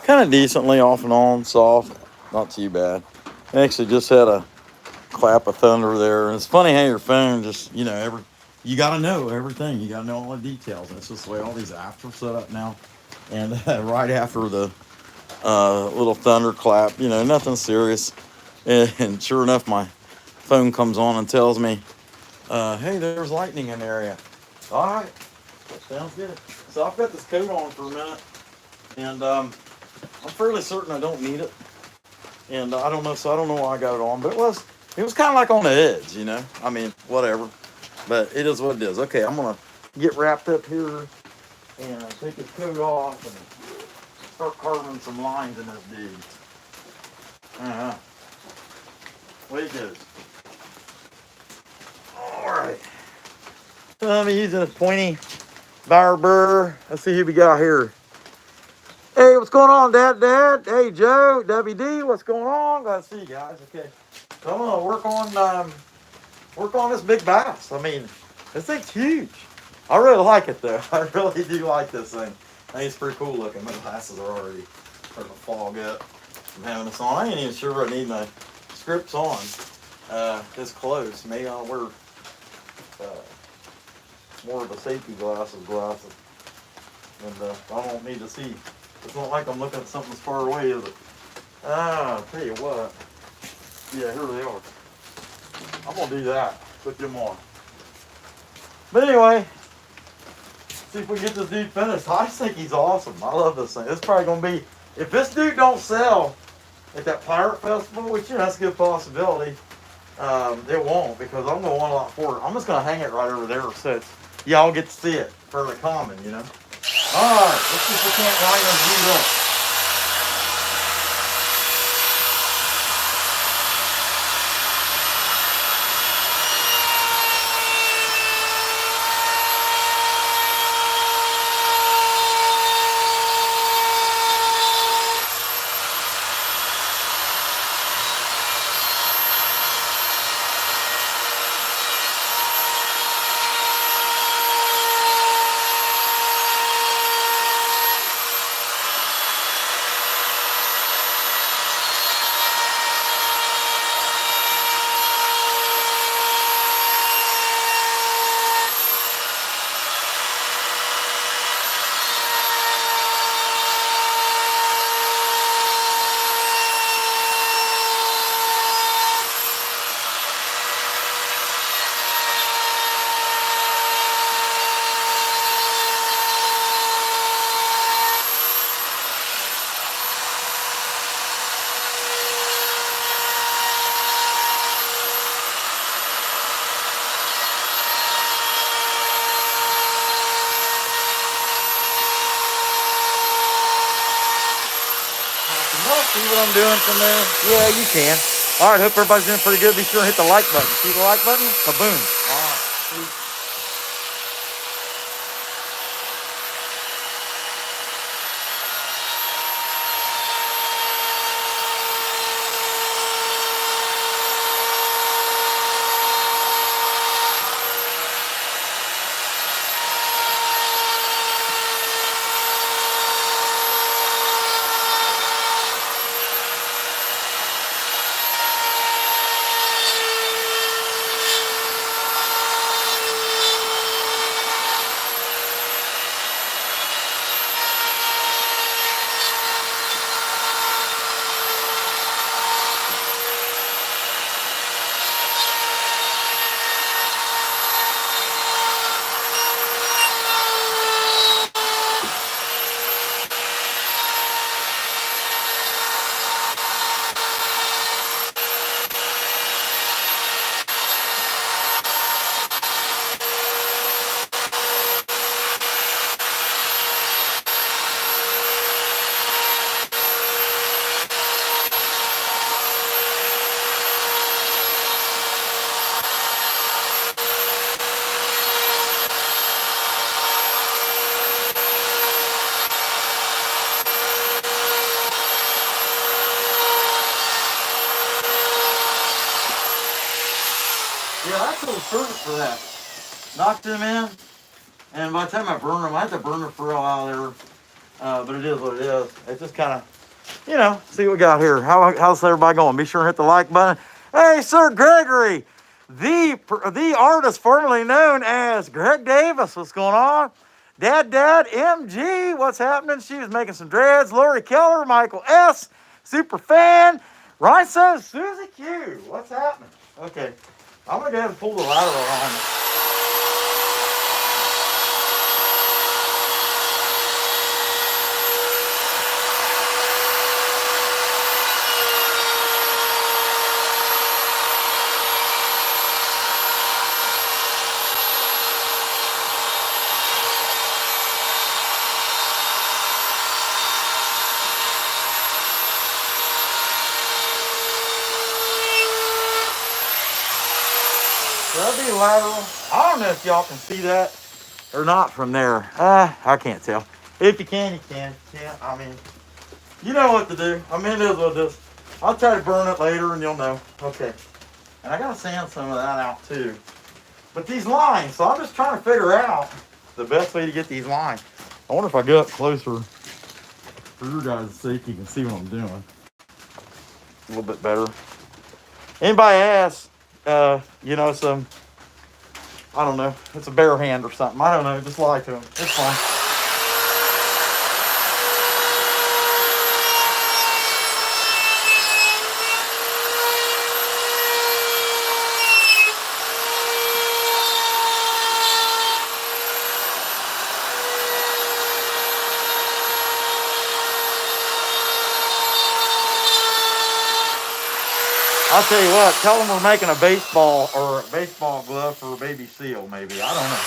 kind of decently off and on, soft, not too bad. I actually just had a clap of thunder there, and it's funny how your phone just, you got to know everything. You got to know all the details. That's just the way all these apps are set up now. And right after the little thunderclap, nothing serious. And sure enough, my phone comes on and tells me, hey, there's lightning in the area. All right, sounds good. So I've got this coat on for a minute, and I'm fairly certain I don't need it. And I don't know, so I don't know why I got it on, but it was kind of like on the edge, I mean, whatever. But it is what it is. Okay, I'm gonna get wrapped up here and take this coat off and start carving some lines in this dude. Way it goes. All right. So I'm using a pointy barber. Let's see who we got here. Hey, what's going on, Dad? Hey, Joe, WD, what's going on? Glad to see you guys. Okay, so I'm gonna work on this big bass. I mean, this thing's huge. I really like it though. I really do like this thing. I think it's pretty cool looking. My glasses are already starting to fog up from having this on. I ain't even sure I need my strips on this close. Maybe I'll wear more of a safety glasses, and I don't need to see. It's not like I'm looking at something as far away, is it? I'll tell you what. Yeah, here they are. I'm going to do that. Put them on. But anyway, see if we can get this dude finished. I just think he's awesome. I love this thing. It's probably going to be, if this dude don't sell at that pirate festival, which, that's a good possibility, it won't, because I'm going to want a lot for it. I'm just going to hang it right over there so y'all get to see it fairly common, Alright, let's see if we can't line those dudes up. See what I'm doing from there? Yeah, you can. All right, hope everybody's doing pretty good. Be sure to hit the like button. See the like button? Kaboom. All right. Yeah, that's a little surface for that. Knocked them in, and by the time I burn them, I have to burn them for a while there. But it is what it is. It just kind of you know, see what we got here. How's everybody going? Be sure and hit the like button. Hey, Sir Gregory, the artist formerly known as Greg Davis. What's going on? Dad, MG, what's happening? She was making some dreads. Lori Keller, Michael S, super fan. Ryan says, Susie Q, what's happening? Okay, I'm gonna go ahead and pull the ladder on. That'll be lateral. I don't know if y'all can see that or not from there. I can't tell. If you can, you can. Yeah, I mean, you know what to do. I mean, it is what it is. I'll try to burn it later and you'll know. Okay. And I gotta sand some of that out too. But these lines, so I'm just trying to figure out the best way to get these lines. I wonder if I go up closer for your guys' sake, you can see what I'm doing. A little bit better. Anybody asks, you know, some, I don't know, it's a bare hand or something. I don't know, just lie to them. It's fine. I'll tell you what, tell them we're making a baseball or a baseball glove for a baby seal, maybe. I don't know.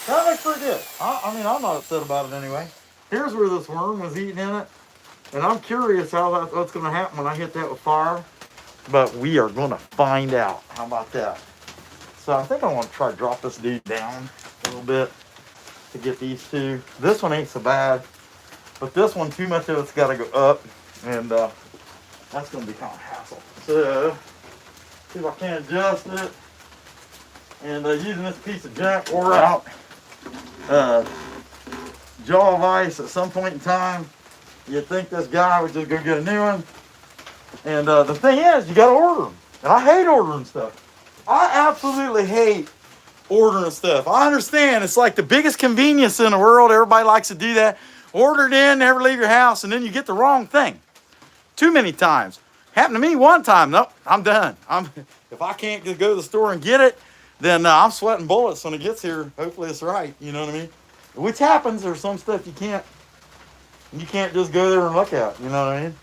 That looks pretty good. I mean, I'm not upset about it anyway. Here's where this worm was eating in it. And I'm curious what's going to happen when I hit that with fire. But we are going to find out. How about that? So I think I want to try to drop this dude down a little bit to get these two. This one ain't so bad. But this one, too much of it's got to go up. And that's going to be kind of a hassle. So, see if I can adjust it. And using this piece of junk wore out jaw of ice at some point in time. You'd think this guy would just go get a new one. And the thing is, you got to order them. And I hate ordering stuff. I absolutely hate ordering stuff. I understand it's like the biggest convenience in the world. Everybody likes to do that. Order it in, never leave your house, and then you get the wrong thing. Too many times. Happened to me one time. Nope, I'm done. If I can't just go to the store and get it, then I'm sweating bullets when it gets here. Hopefully it's right. You know what I mean? Which happens. There's some stuff you can't just go there and look at. You know what I mean?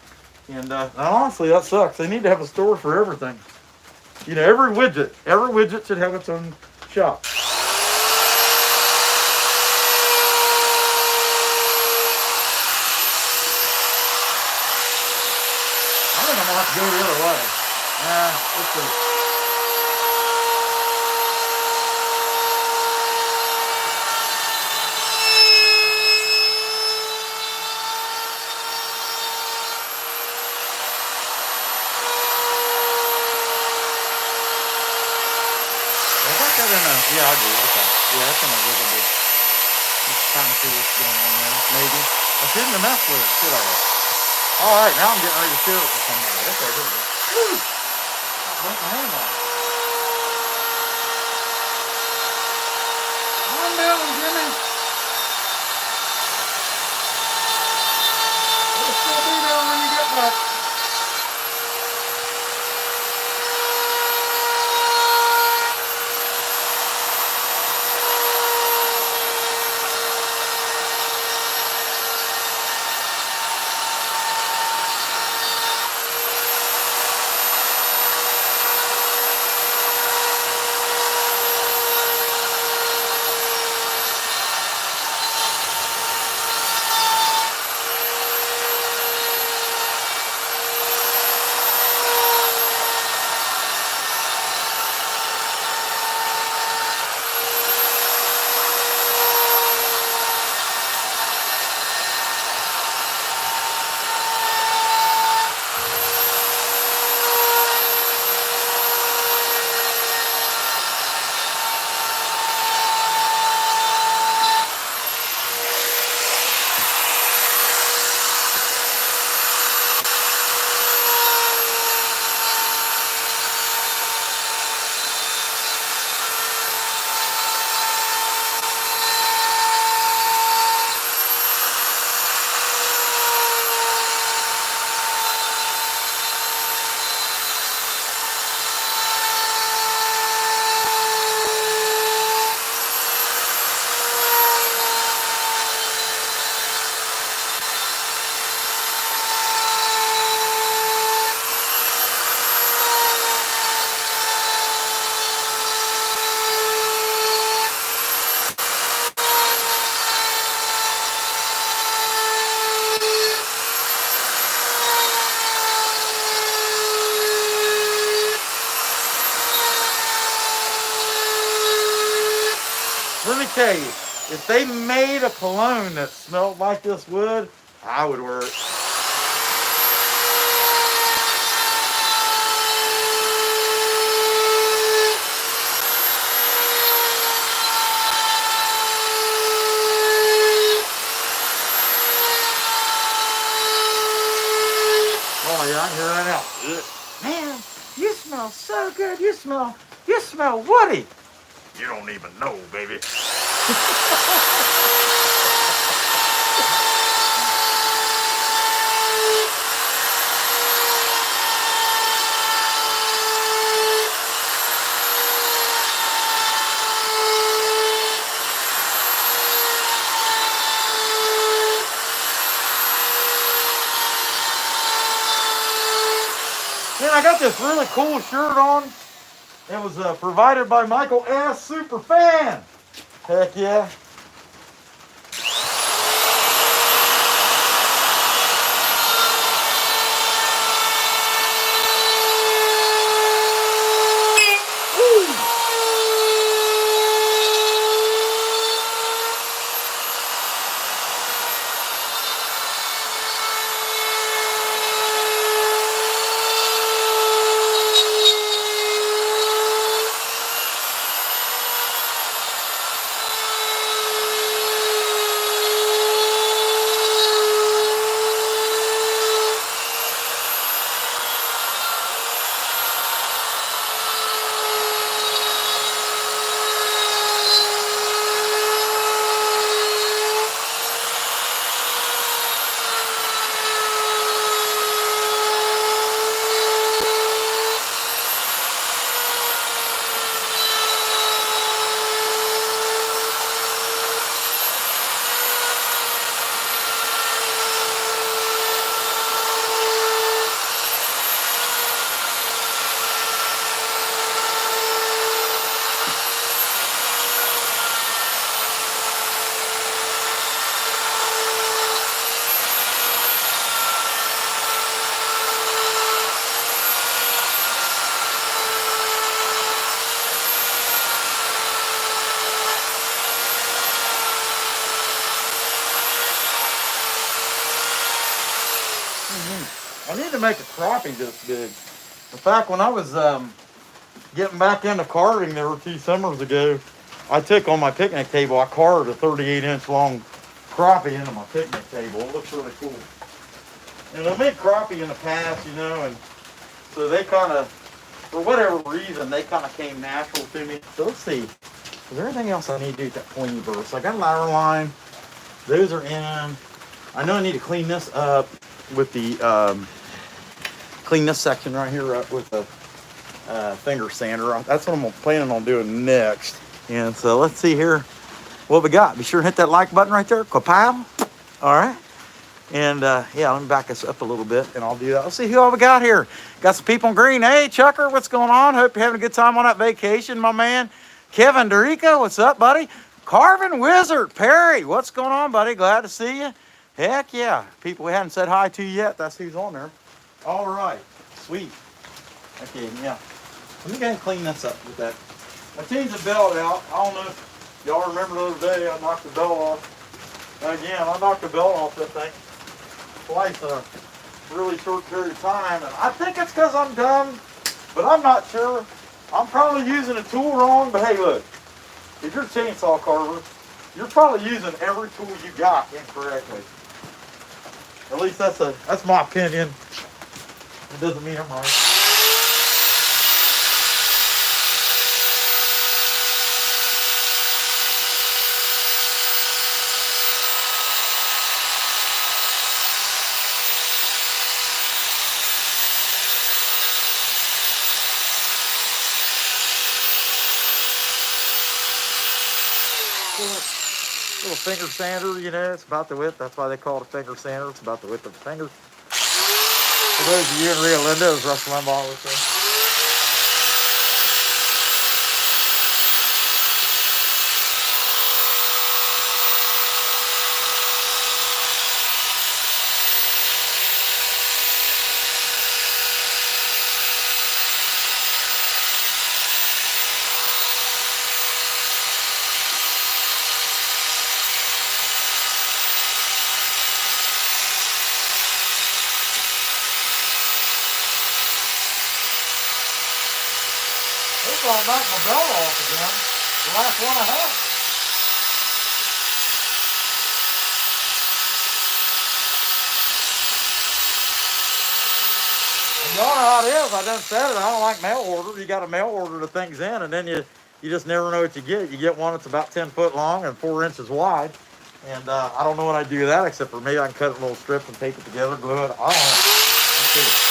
And honestly, that sucks. They need to have a store for everything. You know, every widget should have its own shop. I think I'm gonna have to go the other way. Let's see. Yeah, I do. Okay. Yeah, that's kind of visible. Just trying to see what's going on there. Maybe. I shouldn't have messed with it, should I? All right, now I'm getting ready to share it with somebody. Okay, here we go. Woo! I broke my hand off. Calm down, Jimmy. It'll still be there when you get back. Let me tell you, if they made a cologne that smelled like this wood, I would wear it. Oh yeah, I can hear that now. Man, you smell so good. You smell woody. You don't even know, baby. Man, I got this really cool shirt on. It was provided by Michael S. Superfan. Heck yeah. I need to make a crappie this big. In fact, when I was getting back into carving there 2 summers ago, I took on my picnic table, I carved a 38-inch long crappie into my picnic table. It looks really cool. And I made crappie in the past, you know, and so they kind of, for whatever reason, they kind of came natural to me. So let's see, is there anything else I need to do with that pointy burr? So I got a ladder line, those are in. I know I need to clean this up with the, clean this section right here up with the finger sander. That's what I'm planning on doing next. And so let's see here what we got. Be sure to hit that like button right there. Kapow. All right. And yeah, let me back us up a little bit and I'll do that. Let's see who all we got here. Got some people in green. Hey, Chucker, what's going on? Hope you're having a good time on that vacation, my man. Kevin Dorico, what's up, buddy? Carving Wizard, Perry, what's going on, buddy? Glad to see you. Heck yeah. People we hadn't said hi to yet, that's who's on there. All right, sweet. Okay, yeah. Let me go ahead and clean this up with that. I changed the belt out. I don't know if y'all remember the other day I knocked the belt off. Again, I knocked the belt off that thing twice in a really short period of time. And I think it's because I'm dumb, but I'm not sure. I'm probably using a tool wrong, but hey, look. If you're a chainsaw carver, you're probably using every tool you got incorrectly. At least that's my opinion. It doesn't mean I'm right. Little finger sander, you know, it's about the width. That's why they call it a finger sander. It's about the width of the finger. For those of you in Rio Linda, as Rush Limbaugh would say. This will knock my belt off again. The last one I had. And y'all know how it is. I done said it. I don't like mail order. You got to mail order the things in, and then you just never know what you get. You get one that's about 10 foot long and 4 inches wide. And I don't know what I do with that, except for maybe I can cut it in little strips and tape it together, glue it. I don't know. Let's see.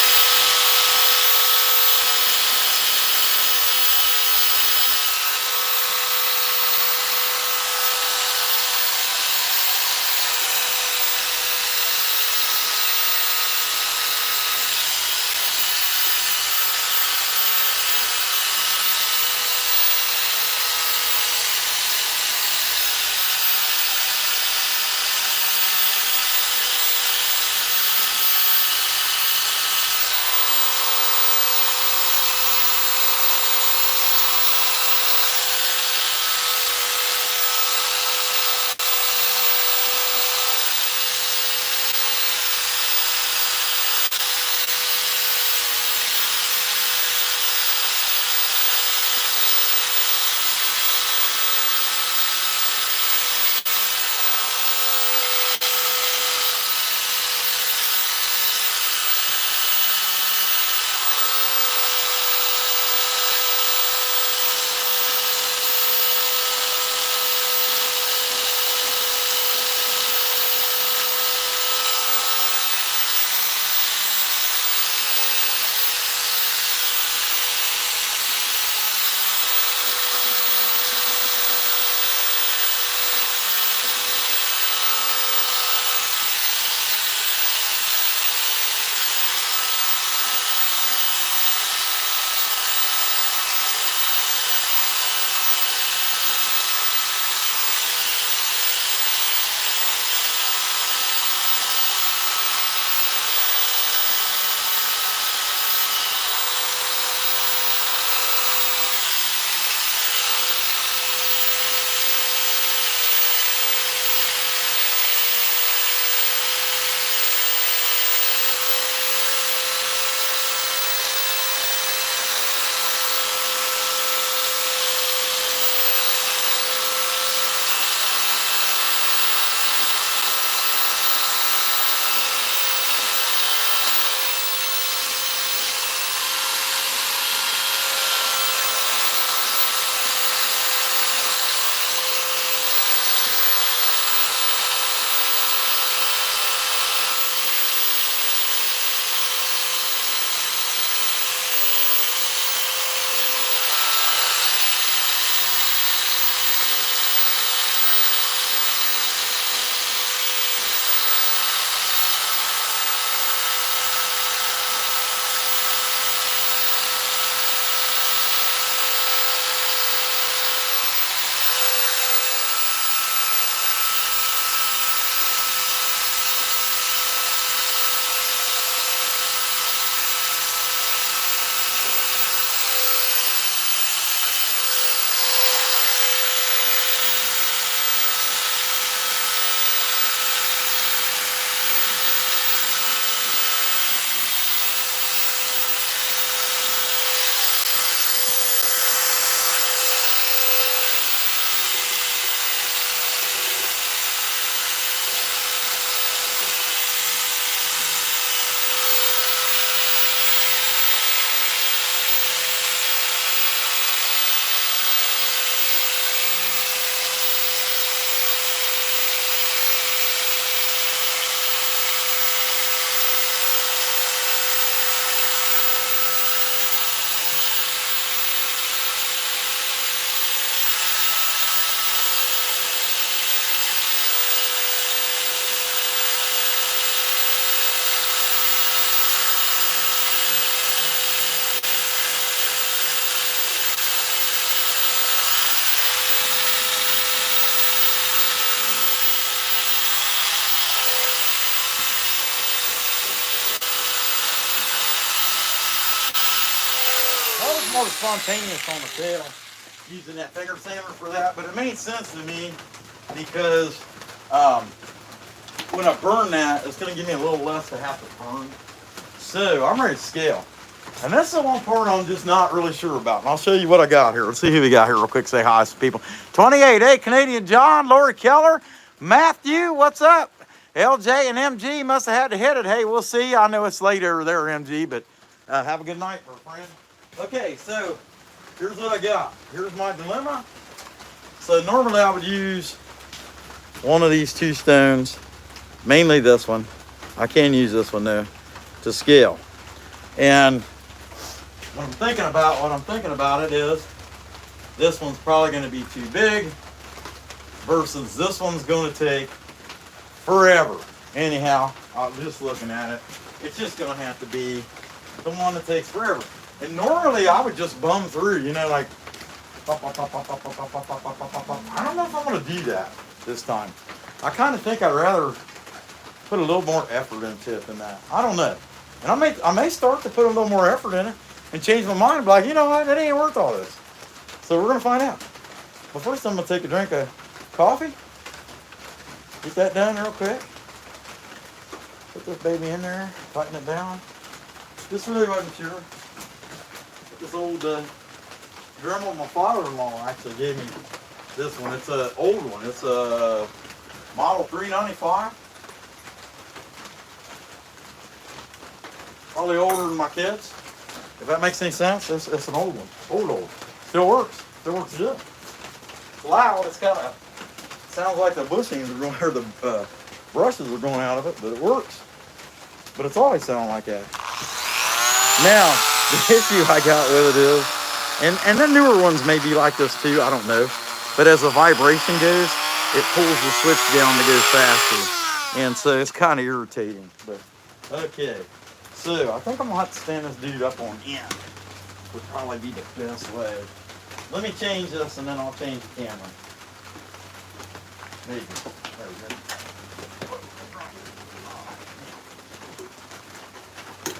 more spontaneous on the tail, using that finger sander for that. But it made sense to me because when I burn that, it's going to give me a little less to have to burn. So I'm ready to scale. And that's the one part I'm just not really sure about. And I'll show you what I got here. Let's see who we got here real quick. Say hi to some people. 28, hey, Canadian John, Lori Keller, Matthew, what's up? LJ and MG must have had to hit it. Hey, we'll see. I know it's late over there, MG, but have a good night, my friend. Okay, so here's what I got. Here's my dilemma. So normally I would use one of these two stones, mainly this one. I can use this one though, to scale. And what I'm thinking about it is this one's probably going to be too big versus this one's going to take forever. Anyhow, I'm just looking at it. It's just going to have to be the one that takes forever. And normally I would just bum through, you know, like pop, pop, pop, pop, pop, pop, pop, pop, pop, pop, pop. I don't know if I'm going to do that this time. I kind of think I'd rather put a little more effort into it than that. I don't know. And I may start to put a little more effort in it and change my mind, like, you know what, it ain't worth all this. So we're gonna find out. But first I'm gonna take a drink of coffee. Get that done real quick. Put this baby in there, tighten it down. Just really wasn't sure. This old Dremel, my father-in-law actually gave me this one. It's an old one. It's a model 395. Probably older than my kids. If that makes any sense, it's an old one. Old. Still works. Still works good. It's loud. It's kind of sounds like the bushings are going, or the brushes are going out of it, but it works. But it's always sounding like that. Now, the issue I got with it is, and the newer ones may be like this too, I don't know. But as the vibration goes, it pulls the switch down to go faster. And so it's kind of irritating. But okay. So I think I'm gonna have to stand this dude up on end. Would probably be the best way. Let me change this and then I'll change the camera. Maybe. There we go.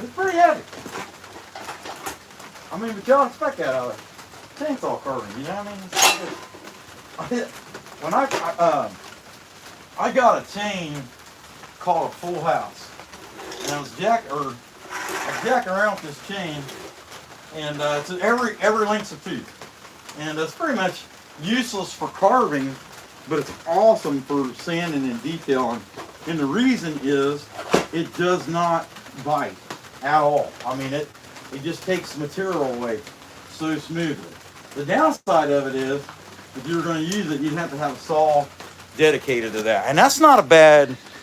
It's pretty heavy. I mean, but y'all expect that out of chainsaw carving, you know what I mean? When I got a chain called a full house. And I was jacking around with this chain, and it's every length of tooth, and it's pretty much useless for carving, but it's awesome for sanding and detailing. And the reason is it does not bite at all. I mean, it just takes material away so smoothly. The downside of it is if you were going to use it, you'd have to have a saw dedicated to that, and that's not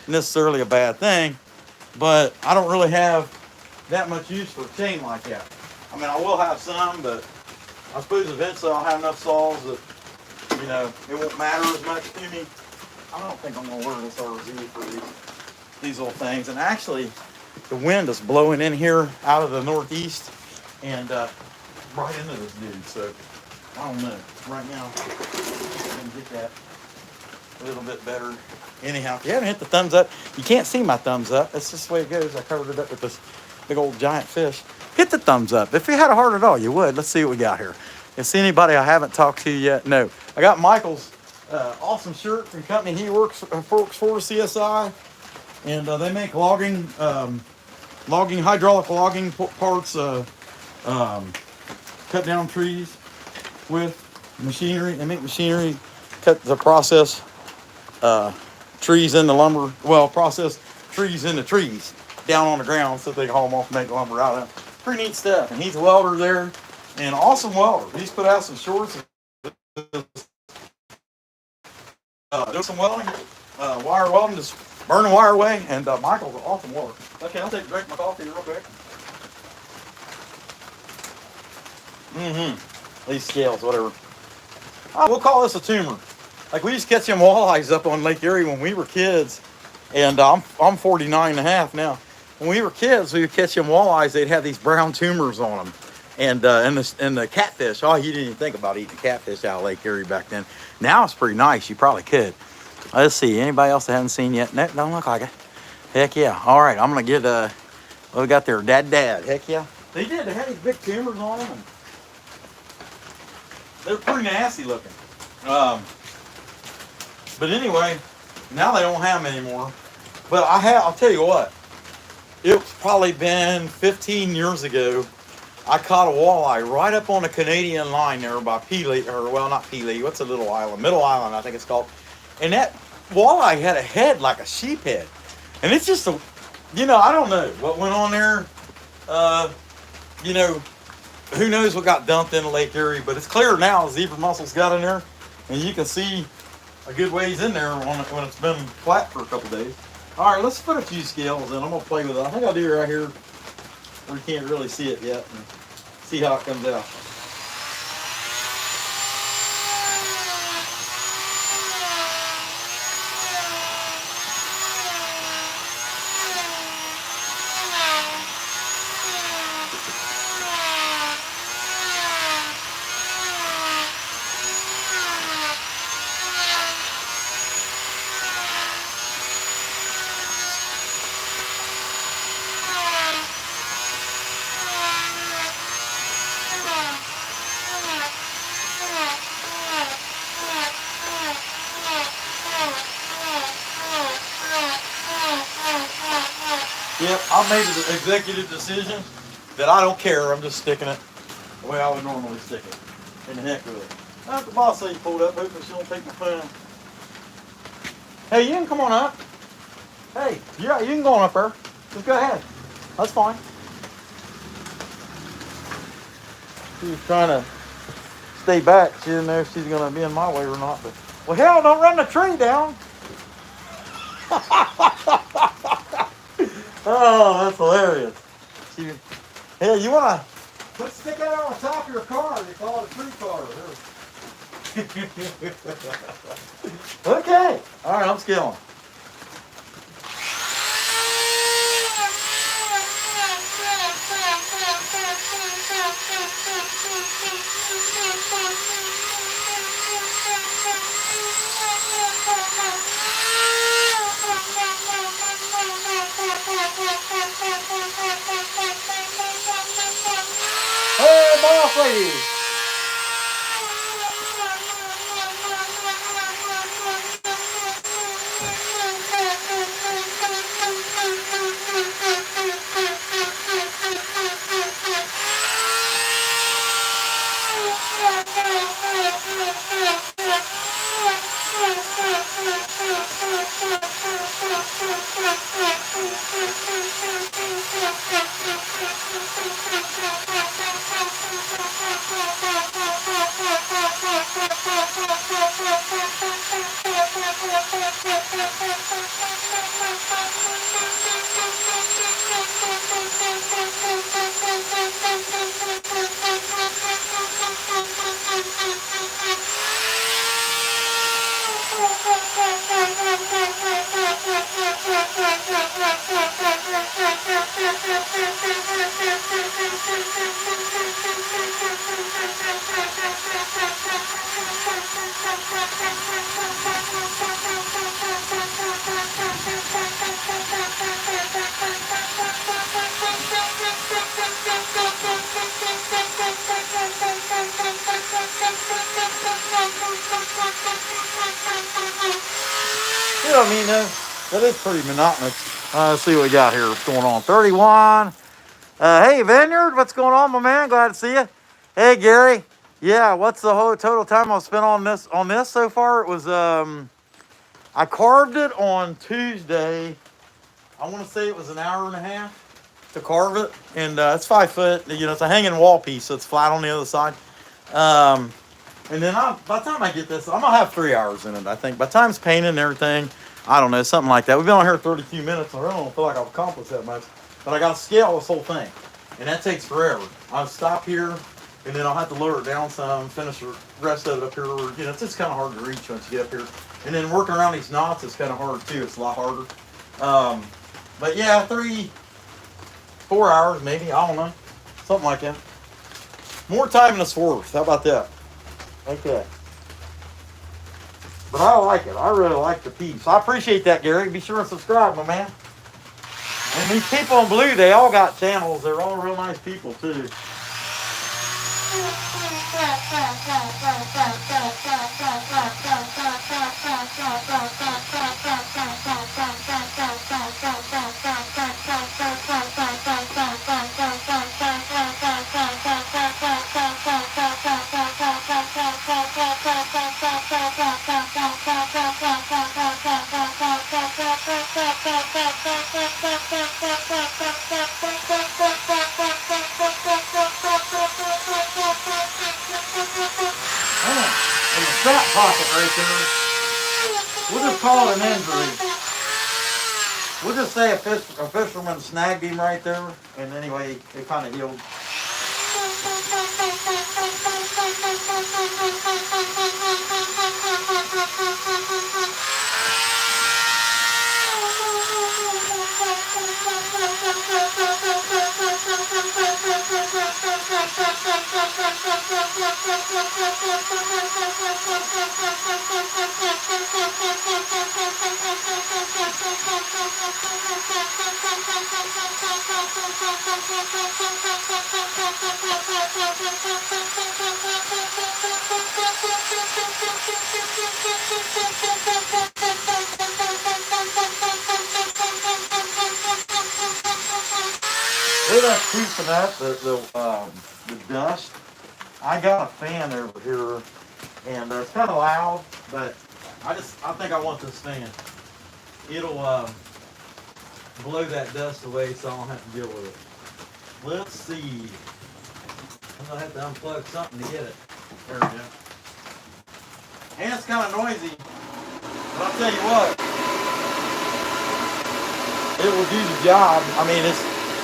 necessarily a bad thing. But I don't really have that much use for a chain like that. I mean, I will have some, but I suppose eventually I'll have enough saws that, you know, it won't matter as much to me. I don't think I'm going to order this RZ for these little things. And actually, the wind is blowing in here out of the northeast and right into this dude. So, I don't know. Right now, I'm going to get that a little bit better. Anyhow, if you haven't hit the thumbs up, you can't see my thumbs up. That's just the way it goes. I covered it up with this big old giant fish. Hit the thumbs up. If you had a heart at all, you would. Let's see what we got here. Is anybody I haven't talked to yet? No. I got Michael's awesome shirt from company he works for, CSI. And they make hydraulic logging parts, cut down trees with machinery. They make machinery, cut the process trees into lumber, process trees into trees down on the ground so they can haul them off and make lumber out of it. Pretty neat stuff. And he's a welder there, and awesome welder. He's put out some shorts, doing some welding, wire welding, just burning wire away, and Michael's an awesome welder. Okay, I'll take a drink of my coffee real quick. These scales, whatever. We'll call this a tumor. Like, we used to catch them walleyes up on Lake Erie when we were kids, and I'm 49 and a half now. When we were kids, we would catch them walleyes. They'd have these brown tumors on them, and the catfish. Oh, you didn't even think about eating catfish out of Lake Erie back then. Now it's pretty nice. You probably could. Let's see. Anybody else that hasn't seen yet? No, don't look like it. Heck yeah. All right, I'm gonna get what we got there. Dad. Heck yeah. They did. They had these big tumors on them. they're pretty nasty looking. But anyway, now they don't have them anymore. But I'll tell you what, it's probably been 15 years ago. I caught a walleye right up on the Canadian line there by Pelee, or well, not Pelee, what's the little island? Middle Island, I think it's called. And that walleye had a head like a sheep head. And it's just a, I don't know what went on there. Who knows what got dumped into Lake Erie, but it's clear now. Zebra mussels got in there, and you can see a good ways in there when it's been flat for a couple days. All right, let's put a few scales in. I'm gonna play with it. I think I'll do it right here where you can't really see it yet, and see how it comes out. Yep, I made an executive decision that I don't care. I'm just sticking it the way I would normally stick it. And the heck with it. Now, the boss lady pulled up. Hopefully she don't take my phone. Hey, you can come on up. Hey, yeah, you can go on up there. Just go ahead. That's fine. She was trying to stay back. She didn't know if she's going to be in my way or not. But well, hell, don't run the tree down. Oh, that's hilarious. Hey, you want to stick that on the top of your car? They call it a tree car. Okay. All right, I'm scaling. Hey, boss lady. I mean, that is pretty monotonous. Let's see what we got here. What's going on? 31. Hey, Vineyard, what's going on, my man? Glad to see you. Hey, Gary. Yeah, what's the whole total time I've spent on this so far? It was, I carved it on Tuesday. I want to say it was an hour and a half to carve it. And it's 5 foot. It's a hanging wall piece, so it's flat on the other side. And then by the time I get this, I'm going to have 3 hours in it, I think. By the time it's painted and everything, I don't know, something like that. We've been on here 32 minutes. I really don't feel like I've accomplished that much. But I got to scale this whole thing. And that takes forever. I'll stop here, and then I'll have to lower it down some, finish the rest of it up here. It's just kind of hard to reach once you get up here. And then working around these knots is kind of hard, too. It's a lot harder. But yeah, 4 hours maybe. I don't know. Something like that. More time than it's worth. How about that? Okay. But I like it. I really like the piece. I appreciate that, Gary. Be sure and subscribe, my man. And these people in blue, they all got channels. They're all real nice people, too. In the strap pocket right there. We'll just call it an injury. We'll just say a fisherman snagged him right there, and anyway, it kind of healed. Where that's keeping up the dust. I got a fan over here, and it's kind of loud, but I think I want this fan. It'll blow that dust away, so I don't have to deal with it. Let's see. I'm gonna have to unplug something to get it. There we go. And it's kind of noisy, but I'll tell you what, it will do the job. I mean,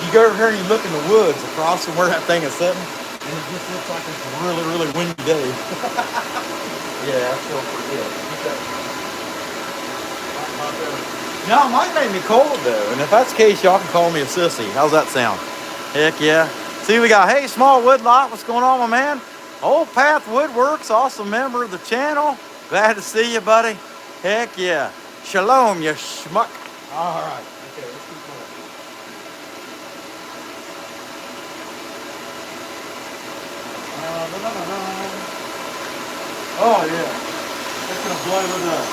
you go over here and you look in the woods across from where that thing is sitting, and it just looks like it's a really, really windy day. Yeah, I feel pretty good. No, it might make me cold though, and if that's the case, y'all can call me a sissy. How's that sound? Heck yeah. See, we got, hey, Small Woodlot, what's going on, my man? Old Path Woodworks, awesome member of the channel. Glad to see you, buddy. Heck yeah. Shalom, you schmuck. All right. Okay, let's keep going. Oh, yeah. It's going to blow it up.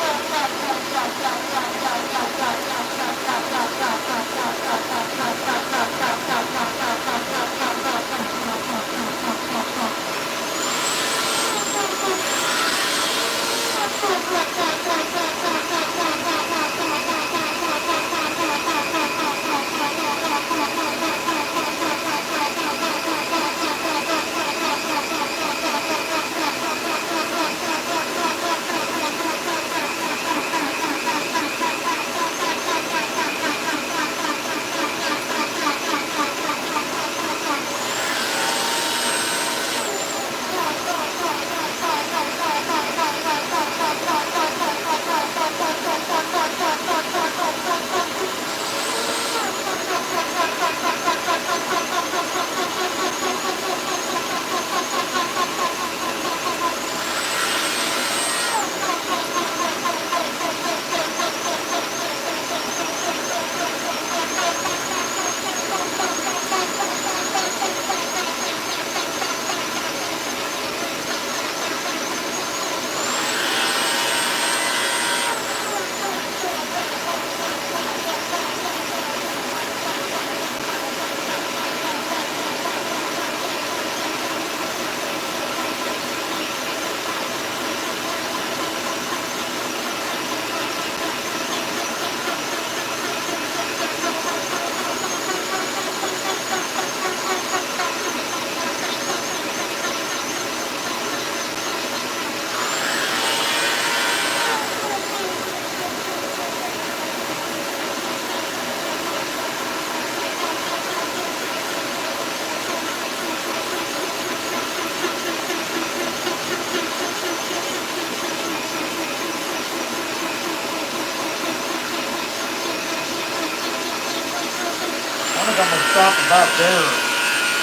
I'm going to stop about there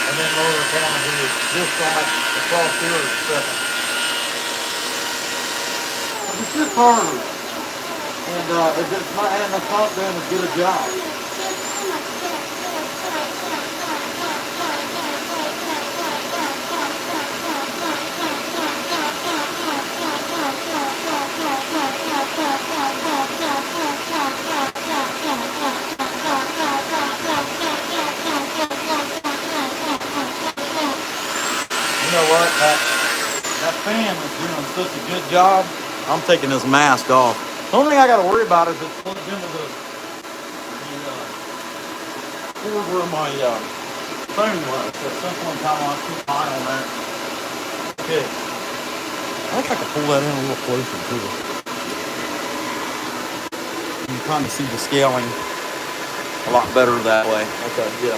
and then lower it down to this side across here in a second. It's just harder. And it's not doing as good a job. know what? That fan is doing such a good job. I'm taking this mask off. The only thing I got to worry about is it's plugged into the cord where my phone was. So some point in time I'll keep an eye on that. Okay. I think I can pull that in a little closer too. You can kind of see the scaling a lot better that way. Okay, yeah.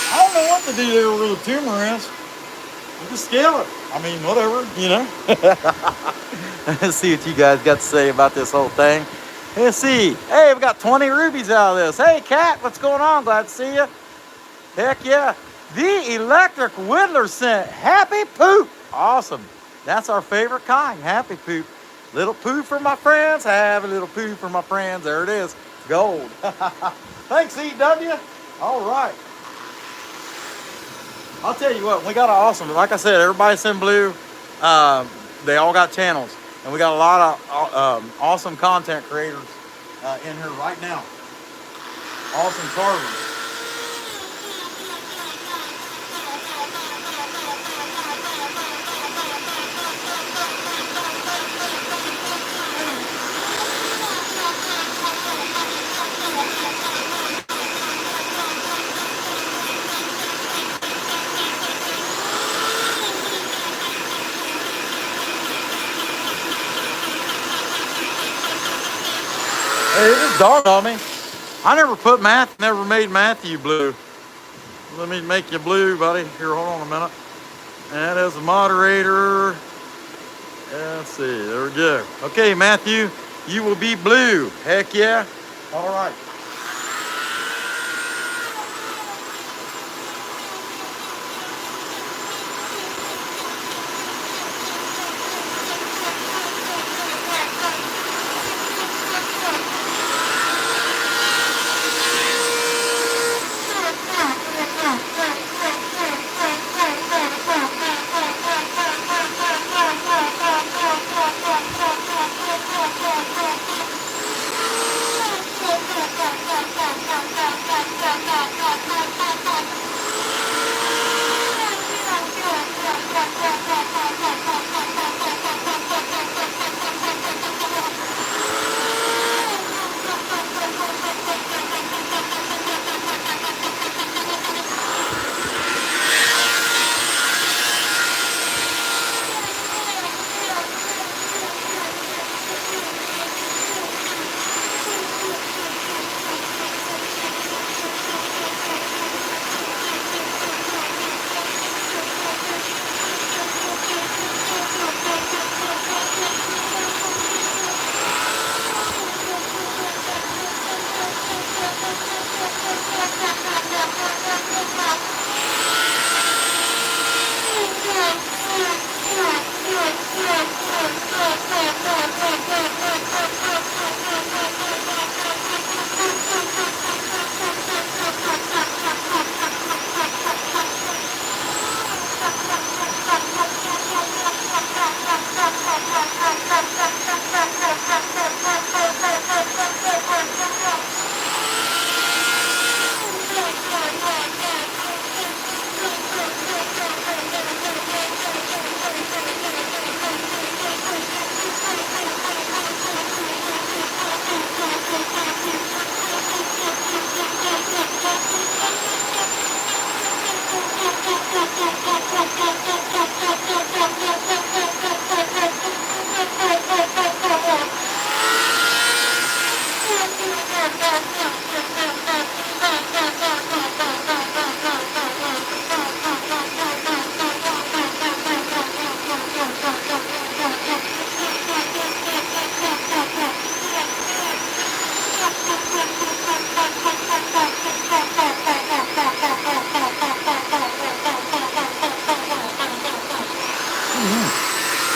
I don't know what to do there where the tumor is. You just scale it. I mean, whatever, you know. Let's see what you guys got to say about this whole thing. Let's see. Hey, we got 20 rubies out of this. Hey, Kat, what's going on? Glad to see you. Heck yeah. The electric whittler scent. Happy poop. Awesome. That's our favorite kind. Happy poop. Little poo for my friends. Have a little poo for my friends. There it is. Gold. Thanks, EW. All right. I'll tell you what, we got an awesome, like I said, everybody's in blue. They all got channels. And we got a lot of awesome content creators in here right now. Awesome carvers. Hey, it just dawned on me. I never made Matthew blue. Let me make you blue, buddy. Here, hold on a minute. That is a moderator. Let's see. There we go. Okay, Matthew, you will be blue. Heck yeah. All right.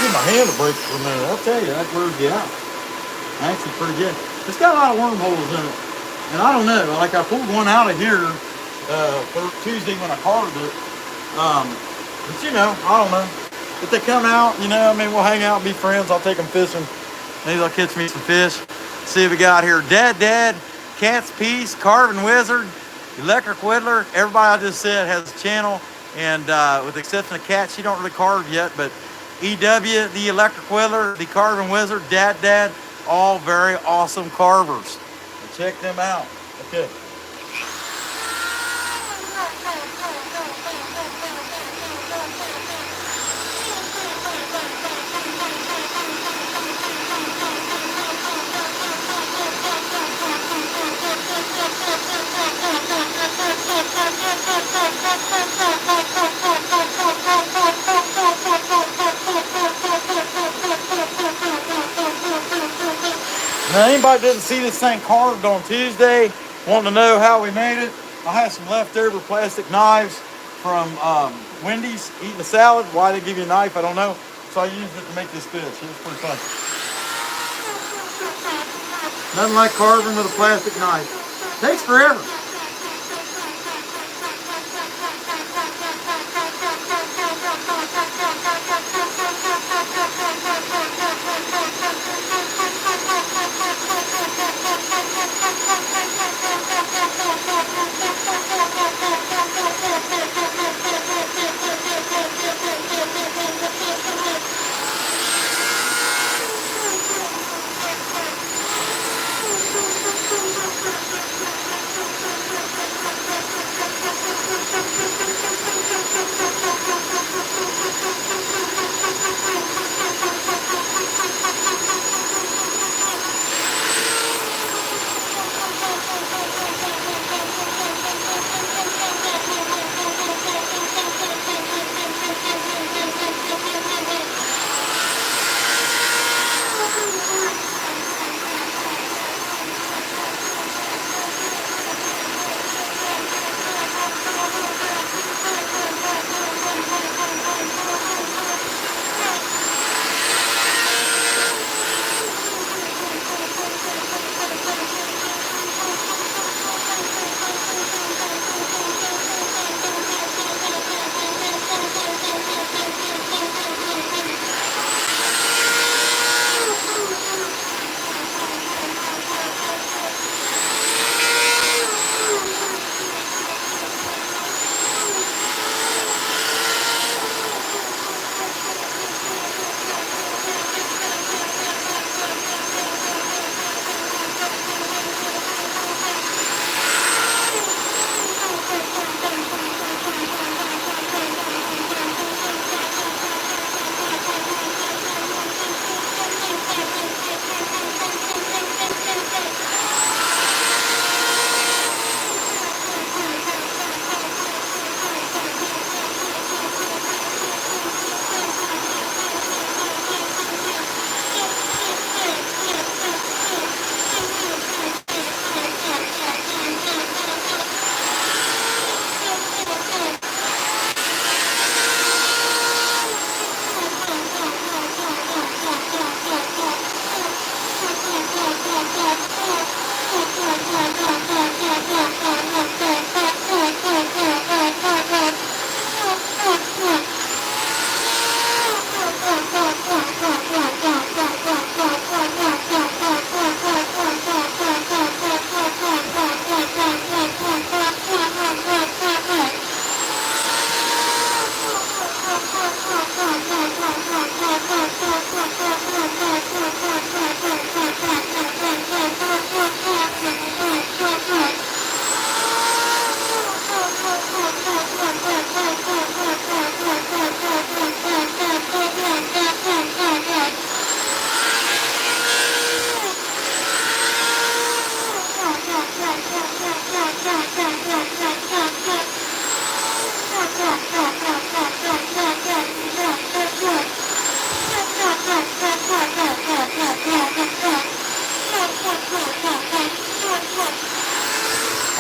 Give my hand a break for a minute. I'll tell you, that wears you out. Actually pretty good. It's got a lot of wormholes in it. And I don't know, like I pulled one out of here for Tuesday when I carved it. But you know, I don't know. If they come out, you know, I mean, we'll hang out, be friends. I'll take them fishing. Maybe I'll catch me some fish. See what we got here. Dad, Cat's Piece, Carving Wizard, Electric Whittler. Everybody I just said has a channel. And with the exception of Cat, she don't really carve yet. But EW, the Electric Whittler, the Carving Wizard, Dad, all very awesome carvers. So check them out. Okay. Now, anybody didn't see this thing carved on Tuesday, wanting to know how we made it, I had some leftover plastic knives from Wendy's eating a salad. Why they give you a knife, I don't know. So I used it to make this fish. It was pretty fun. Nothing like carving with a plastic knife. Takes forever.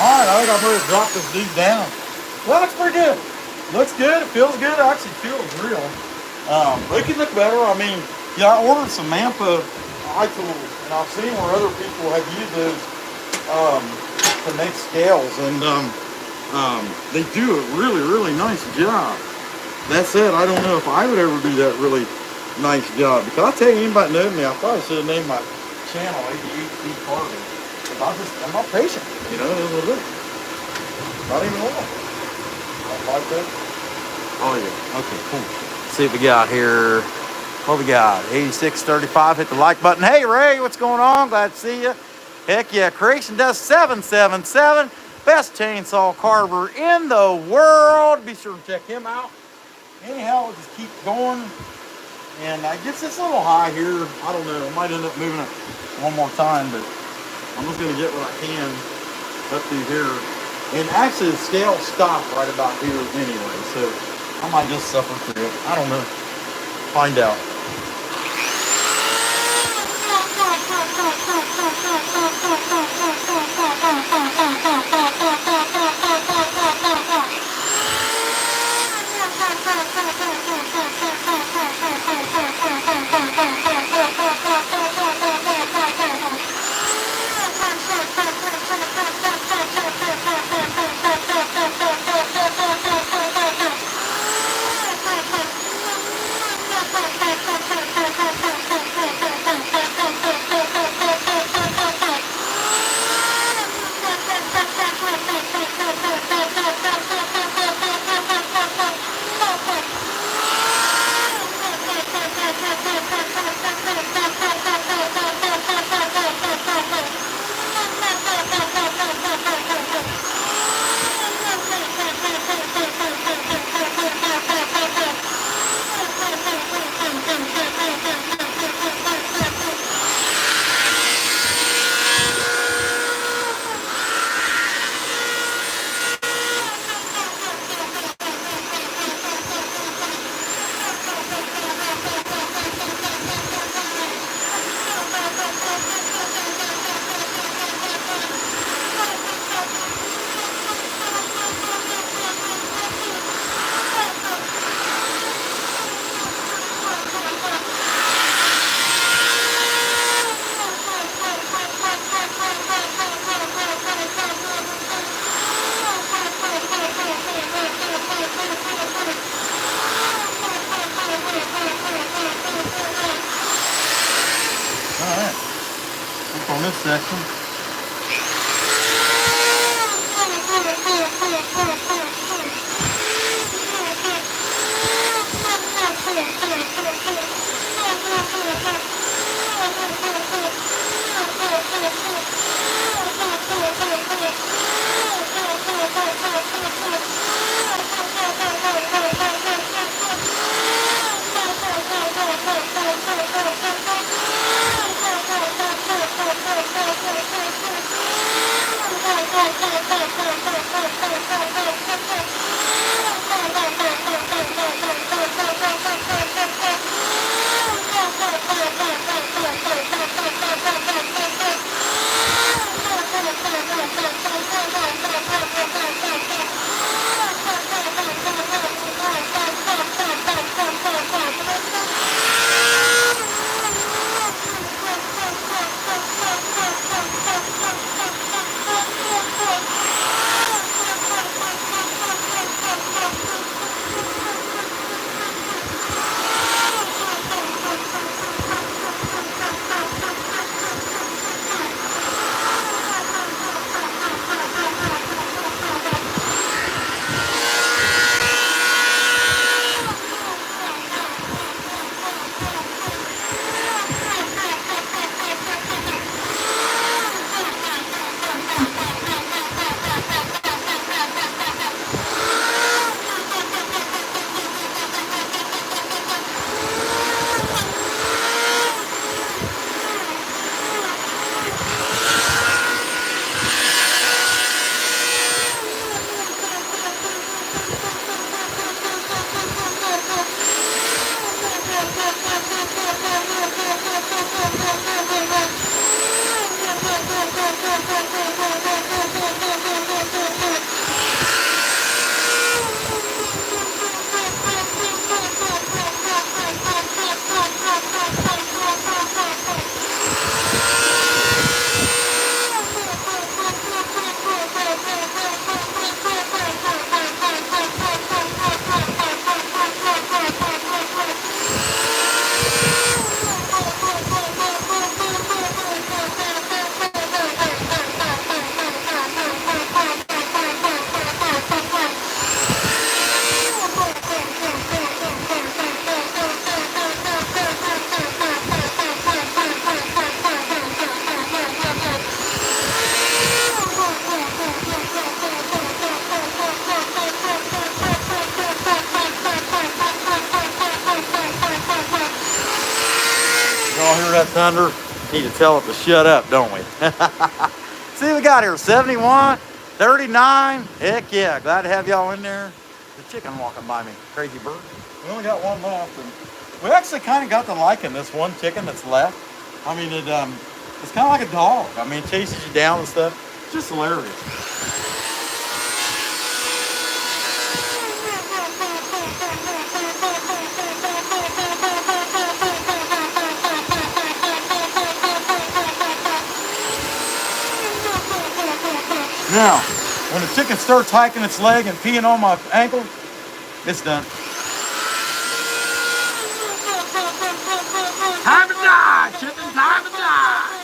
All right, I think I'm ready to drop this dude down. Well, looks pretty good. Looks good. It feels good. It actually feels real. It can look better. I mean, yeah, I ordered some Mampa eye tools, and I've seen where other people have used those to make scales, and they do a really, really nice job. That said, I don't know if I would ever do that really nice job. Because I tell you, anybody know me, I probably should have named my channel 88 Feet Carving. I'm not patient, you know, it is. Not even long. Like that. Oh yeah. Okay, cool. Let's see what we got here. What we got? 8635. Hit the like button. Hey Ray, what's going on? Glad to see you. Heck yeah, Creation does 777. Best chainsaw carver in the world. Be sure to check him out. Anyhow, we'll just keep going. And I guess it's a little high here. I don't know. I might end up moving it one more time, but I'm just going to get what I can up through here. And actually, the scale stopped right about here anyway, so I might just suffer through it. I don't know. Find out. On this section. Y'all hear that thunder? Need to tell it to shut up, don't we? See what we got here, 71, 39. Heck yeah, glad to have y'all in there. The chicken walking by me, crazy bird. We only got one left. And we actually kind of got to liking this one chicken that's left. I mean, it's kind of like a dog. I mean, it chases you down and stuff. It's just hilarious. Now, when the chicken starts hiking its leg and peeing on my ankle, it's done. Time to die, chicken, time to die.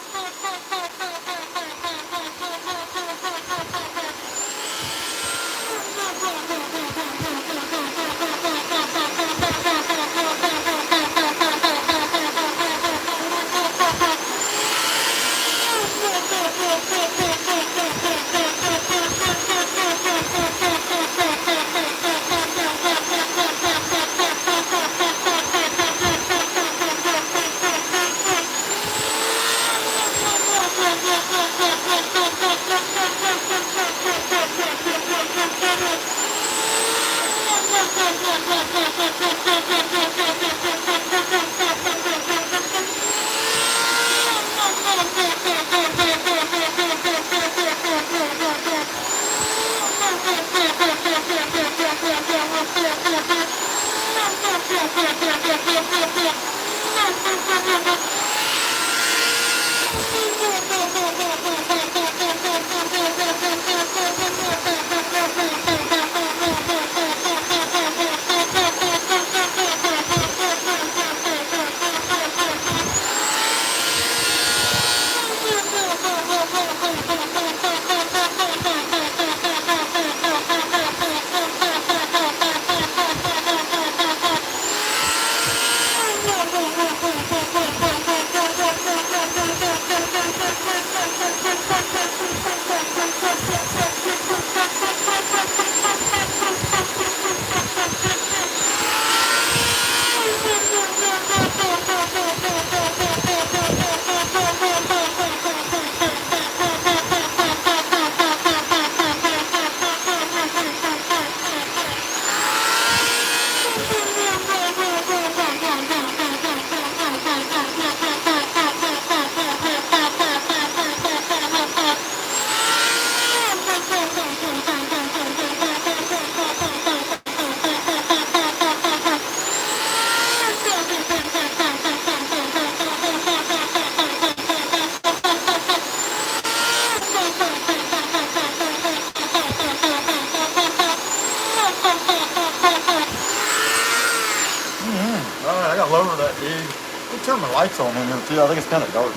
Alright, I gotta lower that dude. I'll turn my lights on in here too. I think it's kind of dark.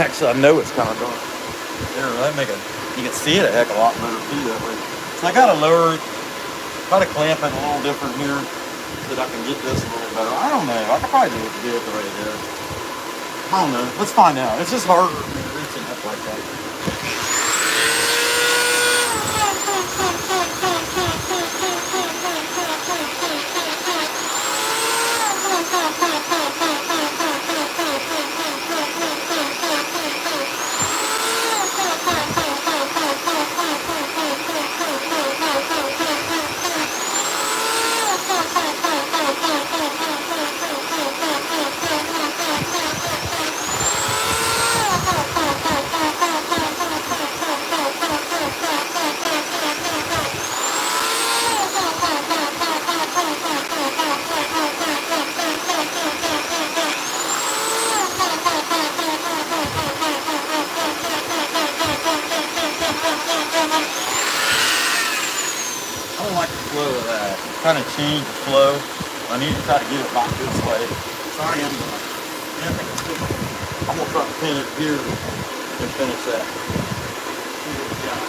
Actually, I know it's kind of dark. There, that make it. You can see it a heck of a lot better too that way. So I gotta lower it. Try to clamp it a little different here so that I can get this a little better. I don't know. I could probably do it the way it is. I don't know. Let's find out. It's just harder reaching up like that. kind of change the flow. I need to try to get it back this way. So I am gonna, I'm gonna try to pin it here and finish that. See what we got.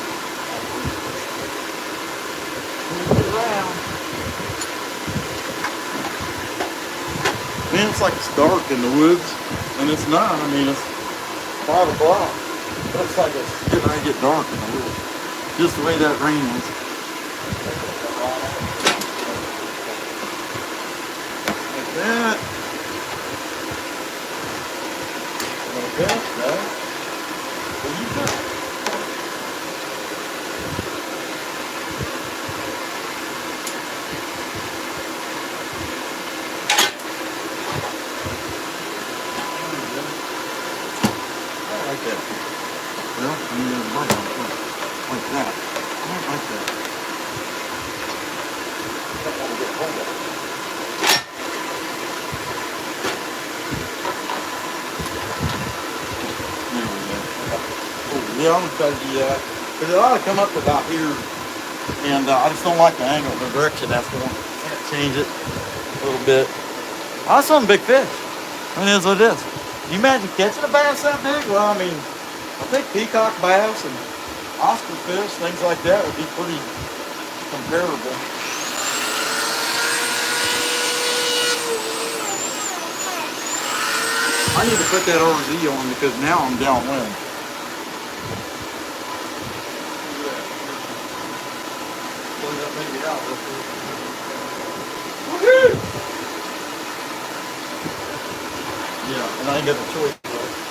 Move it around. Man, it's like it's dark in the woods, and it's not. I mean, it's 5 o'clock. Looks like it's getting ready to get dark in the woods. Just the way that rain is. Like that. Like that, right? What do you think? Like that. Well, I mean, there's a bite on it. Like that. I don't like that. I don't want to get hold of it. There we go. Oh, yeah, I'm going to try to do that. Because it ought to come up to about here. And I just don't like the angle, the direction that's going. Can't change it a little bit. Oh, that's some big fish. I mean, it is what it is. Can you imagine catching a bass that big? Well, I mean, I think peacock bass and Oscar fish, things like that would be pretty comparable. I need to put that RZ on because now I'm downwind. Pull that baby out real quick. Woohoo! Yeah, and I ain't got a choice.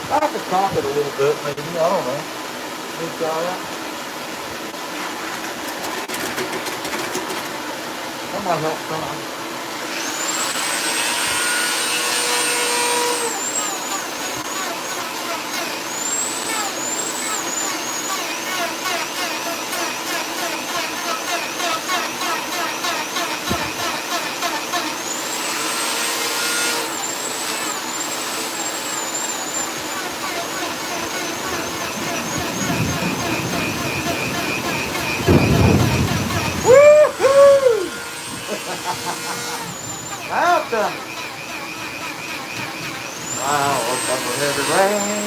I have to top it a little bit, maybe. I don't know. Maybe try that. That might help some. Welcome. Wow, looks like we're heavy rain.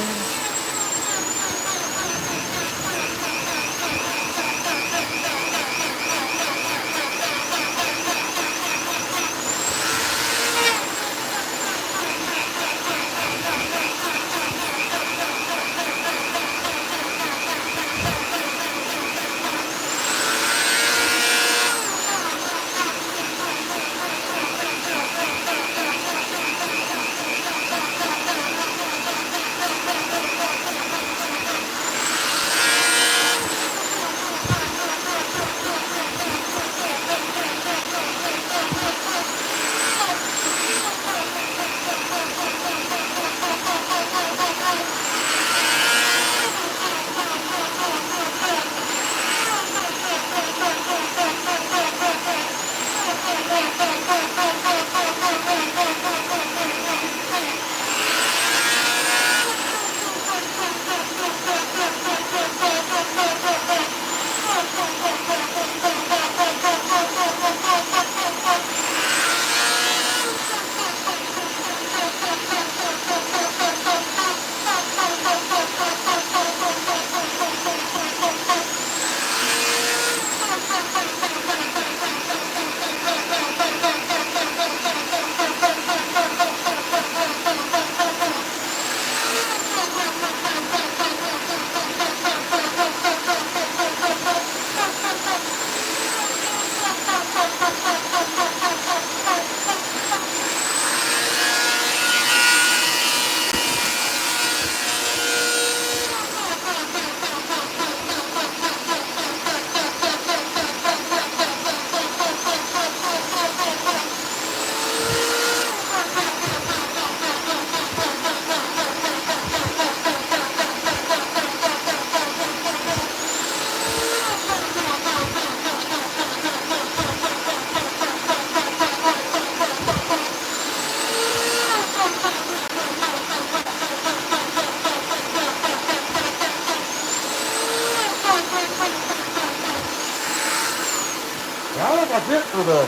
I think that's it for the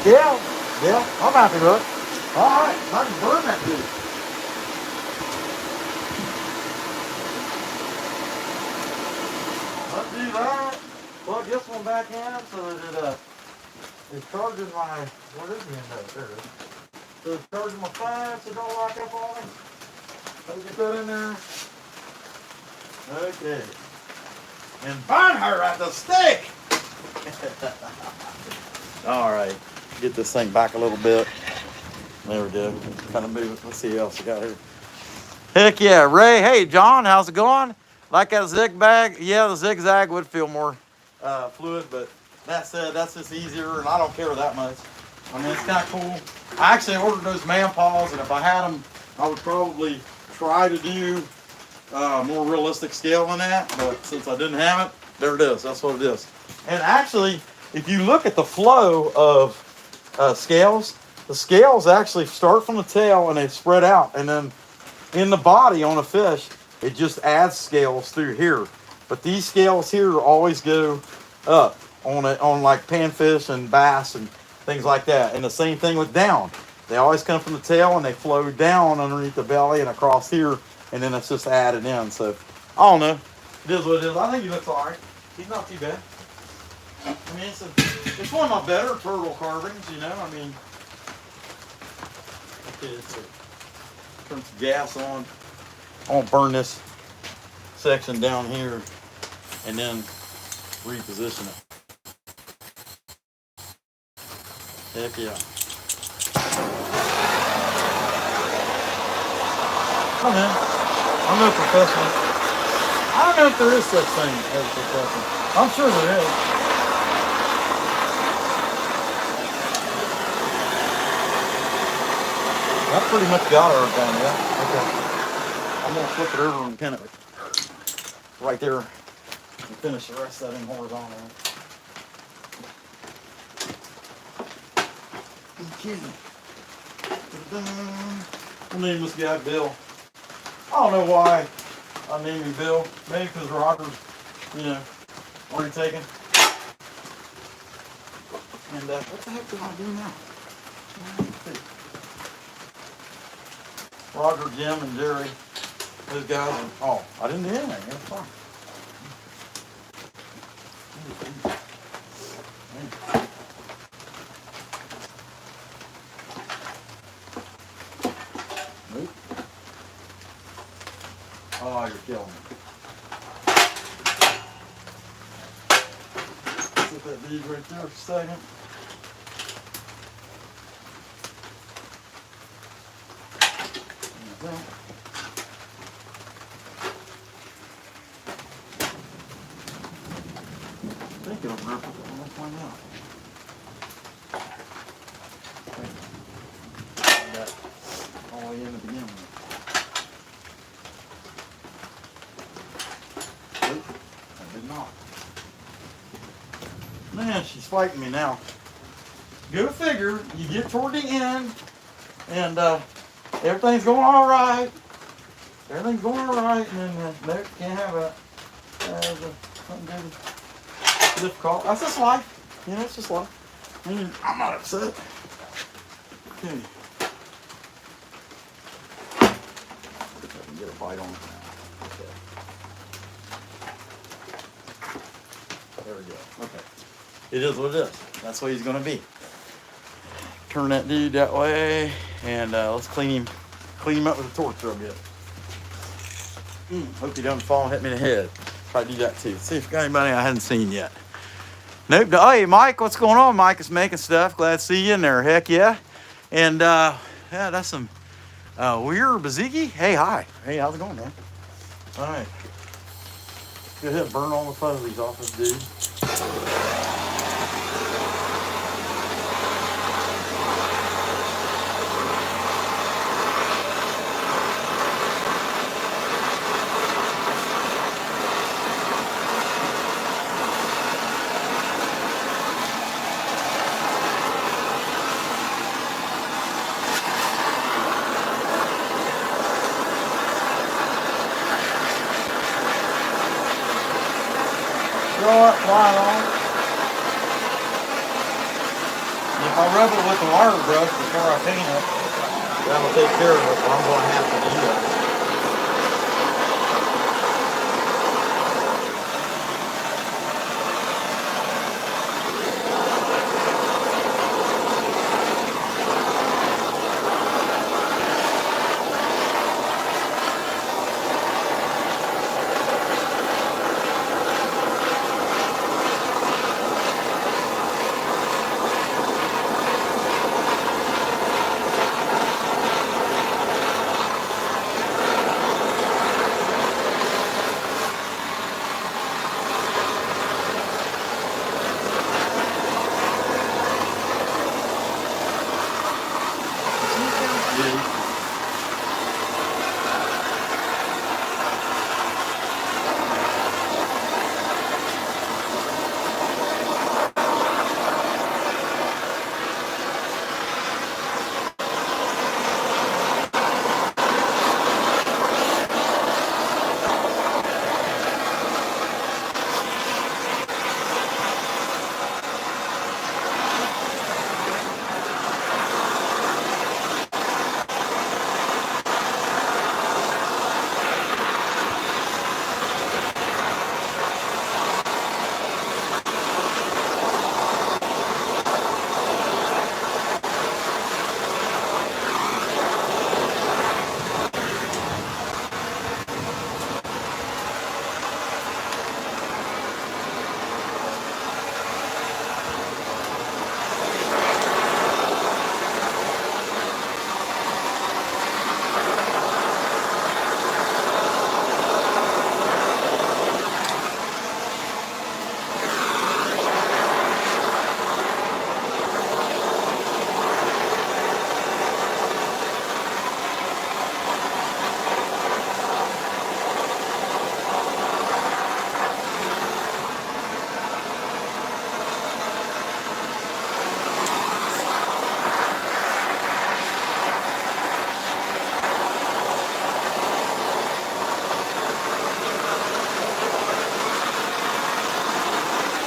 Yeah, yeah, I'm happy with it. All right, I can burn that dude. Let's do that. Plug this one back in so that it charges my, what is the end of it? There it is. So it's charging my phone so it don't lock up on me. Let me get that in there. Okay. And burn her at the stake. All right. Get this thing back a little bit. There we go. Kind of move it. Let's see what else we got here. Heck yeah, Ray. Hey, John, how's it going? Like that zigzag? Yeah, the zigzag would feel more fluid, but that said, that's just easier, and I don't care that much. I mean, it's kind of cool. I actually ordered those man paws, and if I had them, I would probably try to do more realistic scale than that, but since I didn't have it, there it is. That's what it is. And actually, if you look at the flow of scales, the scales actually start from the tail and they spread out, and then in the body on a fish, it just adds scales through here. But these scales here always go up on like panfish and bass and things like that. And the same thing with down. They always come from the tail and they flow down underneath the belly and across here, and then it's just added in. So I don't know. It is what it is. I think he looks all right. He's not too bad. I mean, it's one of my better turtle carvings, you know. I mean, okay, turn some gas on. I won't burn this section down here and then reposition it. Heck yeah. Oh man, I'm no professional. I don't know if there is such thing as a professional. I'm sure there is. I pretty much got her down there. Okay. I'm gonna flip it over and pin it right there and finish the rest of that in horizontal. Okay. We'll name this guy Bill. I don't know why I named him Bill. Maybe because Roger's, you know, already taken. And what the heck do I do now? Roger, Jim, and Jerry. Those guys are, oh, I didn't do anything. That's fine. Nope. Oh, you're killing me. Put that bead right there for a second. Like that. I think it'll grip it. Let's find out. That all the way in the beginning. Nope, I did not. Man, she's fighting me now. Go figure. You get toward the end, and everything's going all right. Everything's going all right, and then nope, can't have that. Something difficult. That's just life. You know, it's just life. I mean, I'm not upset. Okay. If I can get a bite on it now. Okay. There we go. Okay. It is what it is. That's what he's going to be. Turn that dude that way, and let's clean him up with a torch real good. Hope he doesn't fall and hit me in the head. Try to do that too. See if we got anybody I hadn't seen yet. Nope. Hey, Mike, what's going on? Mike is making stuff. Glad to see you in there. Heck yeah. And yeah, that's some weird Baziki. Hey, hi. Hey, how's it going, man? All right. Go ahead and burn all the fuzzies off this dude. Throw it, fly on. I rub it with the water brush before I paint it. That'll take care of it, but I'm going to have to do that.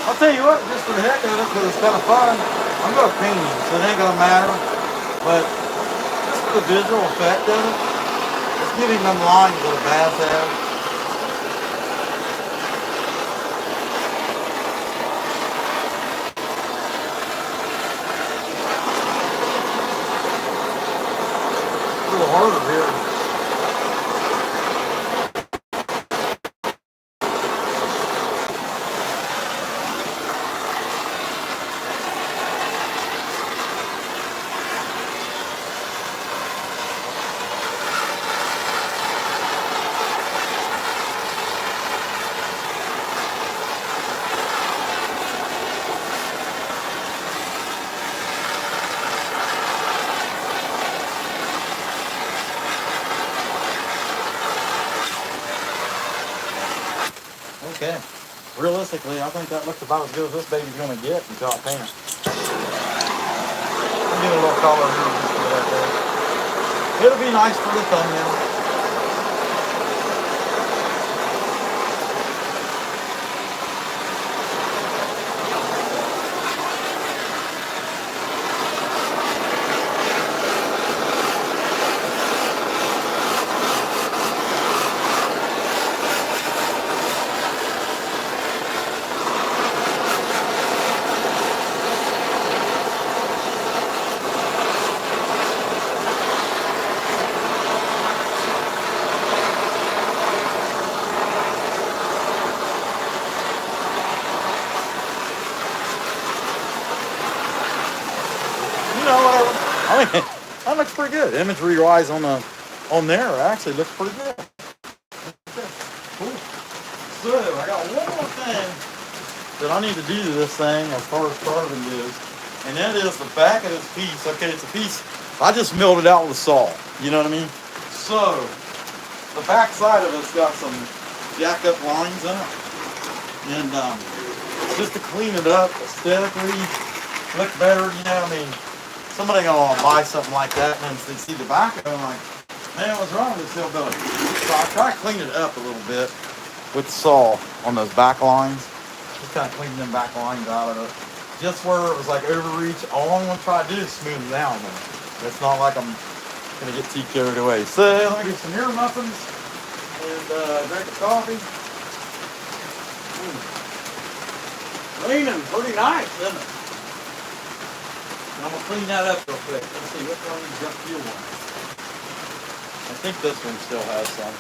I'll tell you what, just for the heck of it, because it's kind of fun, I'm going to paint it, so it ain't going to matter. But just for the visual effect of it, it's giving them lines that a bass has. It's a little harder here. Okay. Realistically, I think that looks about as good as this baby's going to get until I paint it. I'll give it a little color here just for that there. It'll be nice for the thumbnail. Whatever. I mean, that looks pretty good. Imagery wise on there actually looks pretty good. Okay, cool. So I got one more thing that I need to do to this thing as far as carving goes, and that is the back of this piece. Okay, it's a piece I just milled it out with a saw. You know what I mean? So the back side of it's got some jacked up lines in it, and just to clean it up aesthetically, look better. You know, I mean. Somebody gonna want to buy something like that, and then they see the back of it, I'm like, man, what's wrong with this hillbilly? So I try to clean it up a little bit with the saw on those back lines. Just kind of clean them back lines out of it. just where it was like overreach. All I'm gonna try to do is smooth it down. Though. It's not like I'm gonna get too carried away. So let me get some ear muffins and drink a coffee. Raining pretty nice, isn't it? And I'm gonna clean that up real quick. Let's see which one is got fuel on. I think this one still has some.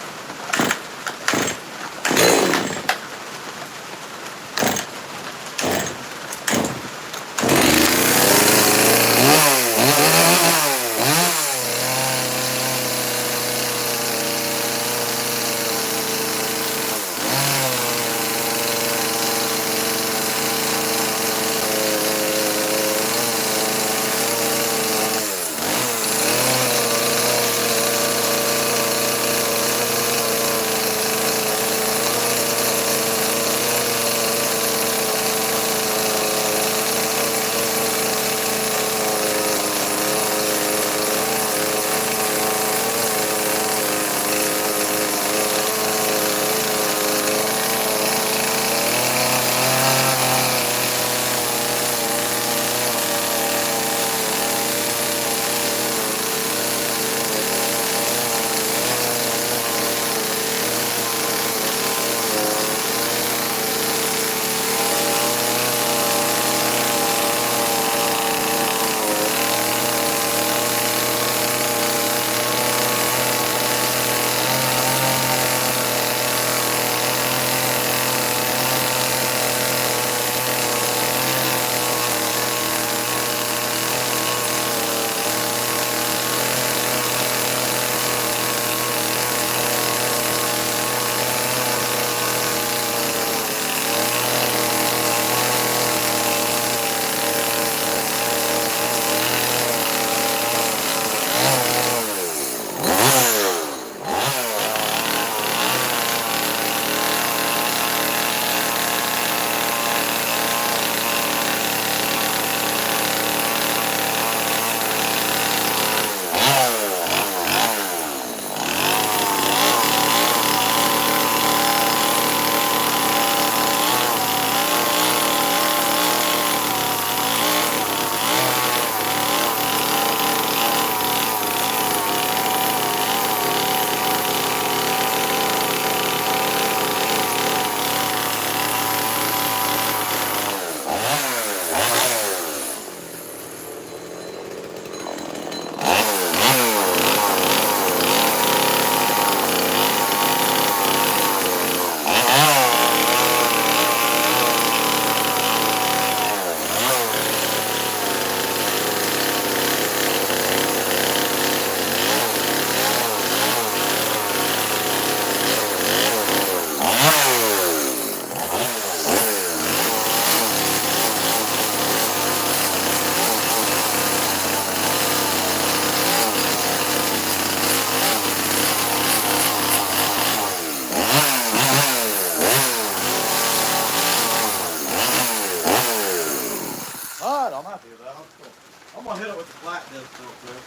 I'm gonna hit it with the flat disc real quick.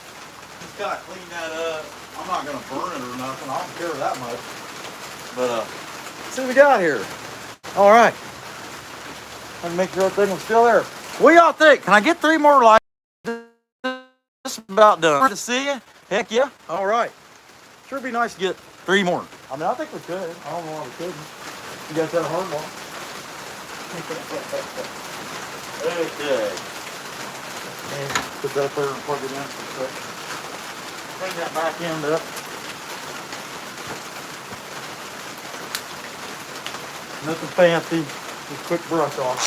Just gotta clean that up. I'm not gonna burn it or nothing. I don't care that much. But let's see what we got here. All right. Let me make sure everything was still there. What y'all think? Can I get 3 more lights? Just about done. Good to see you. Heck yeah. All right. Sure be nice to get 3 more. I mean, I think we could. I don't know why we couldn't. You got that hard ball. Okay. And put that there and plug it in for a second. Bring that back end up. Nothing fancy. Just quick brush off.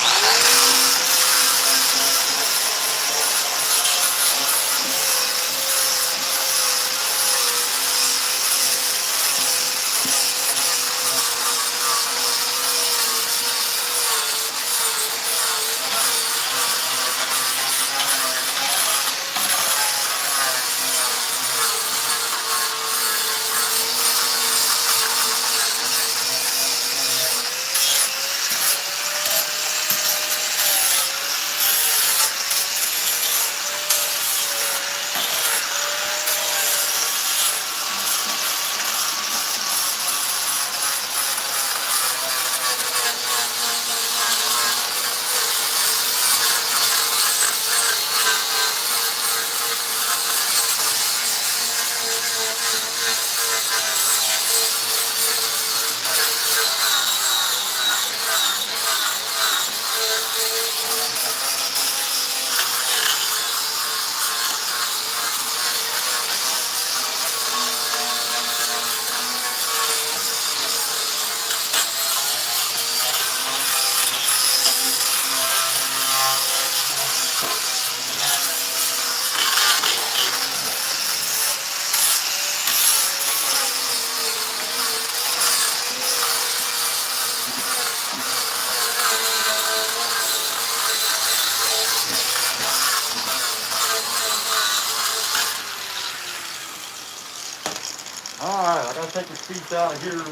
All right, I gotta take this piece out of here to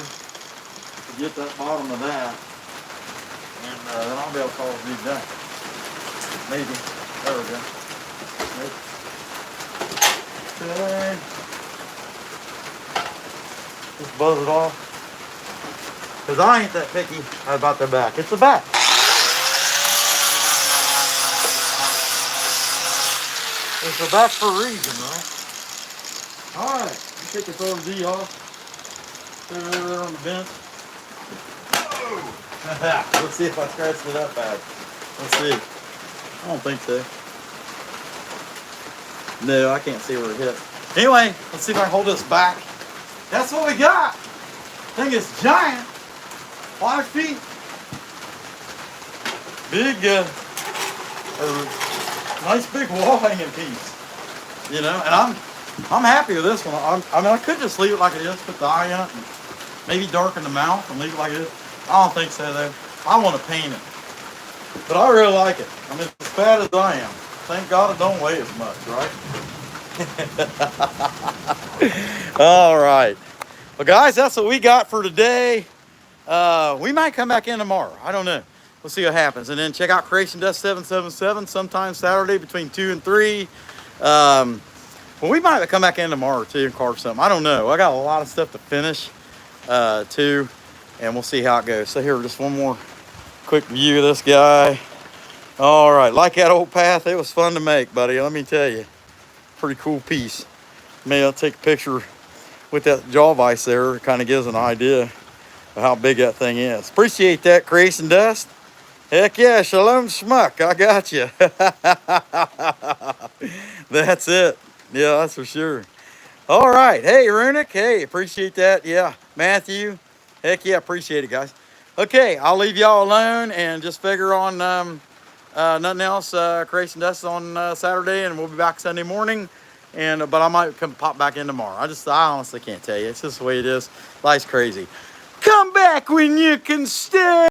get that bottom of that, and then I'll be able to call it dude done. Maybe. There we go. Okay. Just buzz it off. Cause I ain't that picky about the back. It's the back. It's the back for a reason, right? All right, let's take this OZ off. Put it over there on the bench. Let's see if I scratched it up bad. Let's see. I don't think so. No, I can't see where it hit. Anyway, let's see if I can hold this back. That's what we got. Thing is giant. 5 feet. Big, nice big wall hanging piece. You know, and I'm happy with this one. I mean, I could just leave it like it is, put the eye in it, and maybe darken the mouth and leave it like it is. I don't think so though. I want to paint it, but I really like it. I mean, as fat as I am, thank God it don't weigh as much, right? All right. Well, guys, that's what we got for today. We might come back in tomorrow. I don't know. We'll see what happens. And then check out Creation Dust 777 sometime Saturday between 2 and 3. Well, we might come back in tomorrow too and carve something. I don't know. I got a lot of stuff to finish too, and we'll see how it goes. So here, just one more quick view of this guy. All right, like that old path, it was fun to make, buddy. Let me tell you, pretty cool piece. Maybe I'll take a picture with that jaw vise there. It kind of gives an idea of how big that thing is. Appreciate that, Creation Dust. Heck yeah, shalom schmuck. I got you. That's it. Yeah, that's for sure. All right. Hey, Runic. Hey, appreciate that. Yeah. Matthew. Heck yeah, appreciate it, guys. Okay, I'll leave y'all alone and just figure on nothing else. Creation Dust on Saturday, and we'll be back Sunday morning. And but I might come pop back in tomorrow. I honestly can't tell you. It's just the way it is. Life's crazy. Come back when you can stay.